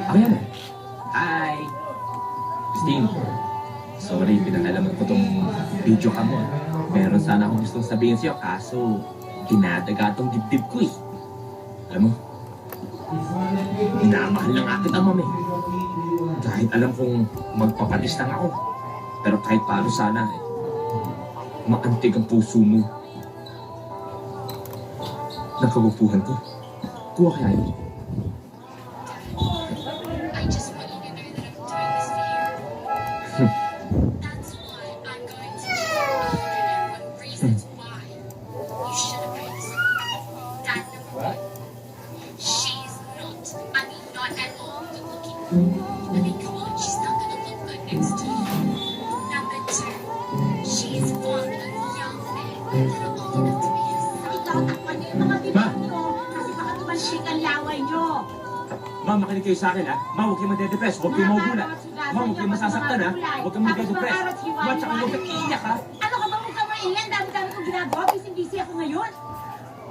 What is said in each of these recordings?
Ako yan eh. Hi! Christine, sorry, pinangalaman ko tong video ka mo. Meron sana akong gustong sabihin sa'yo, kaso dinadaga tong dibdib ko eh. Alam mo, minamahal na nga kita, ma'am eh. Kahit alam kong magpapatis lang ako. Pero kahit paano sana eh, maantig ang puso mo. Ng kagupuhan ko. Kuha kaya yun. I just want you to know that I'm doing this for you. That's why I'm going to give you 101 reasons why you should have married her. Dad, number one, she's not, I mean not at all good looking. I mean, come on, she's not gonna look good next to you. Number two, she's fond of young men that are old enough to be his son. Itatakpan niyo yung mga bibig niyo kasi baka tumansik ang laway niyo. Ma'am, makinig kayo sa akin ha. Ma'am, huwag kayong madedepress, huwag kayong magugulat. Ma'am, huwag kayong masasaktan ha. Huwag kayong madedepress. Ma'am, tsaka huwag kayong iiyak ha. Ano ka ba huwag ka maiyan? Dami-dami kong ginagawa. Busy-busy ako ngayon.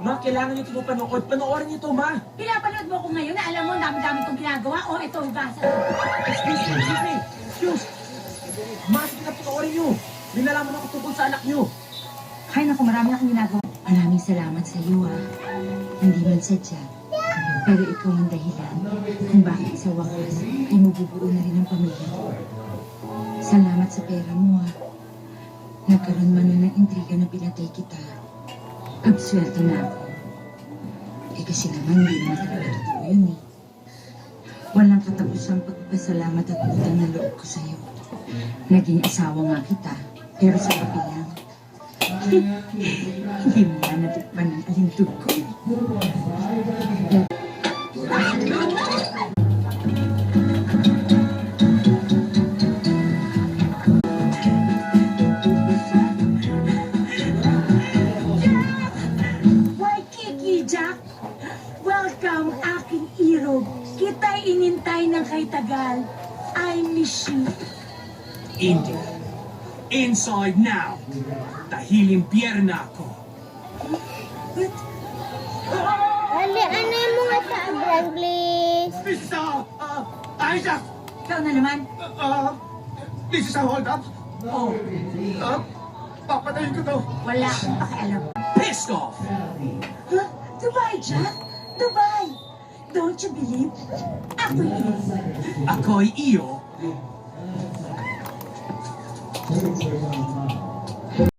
Ma, kailangan niyo ito panood. Panoorin niyo ito, ma. Pinapanood mo ako ngayon na alam mo dami-dami kong ginagawa. O, ito, basa. Excuse me. Excuse. Ma, sige na panoorin niyo. May nalaman ako tungkol sa anak niyo. Hay naku, marami akong ginagawa. Maraming salamat sa iyo, ah. Hindi man sadya. Pero ikaw ang dahilan kung bakit sa wakas ay mabubuo na rin ang pamilya ko. Salamat sa pera mo, ah. Nagkaroon man na ng intriga na pinatay kita. Absuelto na ako. Eh kasi naman hindi naman talaga totoo yun, eh. Walang katapusang pagpasalamat at utang na loob ko sa iyo. Naging asawa nga kita, pero sa kapilang. Hindi mo na natikman ang alintog ko. Why, Kiki, Jack? Welcome, aking irog. Kita'y inintay ng kay tagal. I miss you. India. Inside now. Dahil impyerna ako. Ano mo nga sa abran, please? This is Isaac! Ikaw na naman. This is a hold up. Oh. Papatayin ko to. Wala akong pakialam. Pissed off! Huh? Dubai, Jack? Dubai! Don't you believe? Ako yun. Ako'y iyo.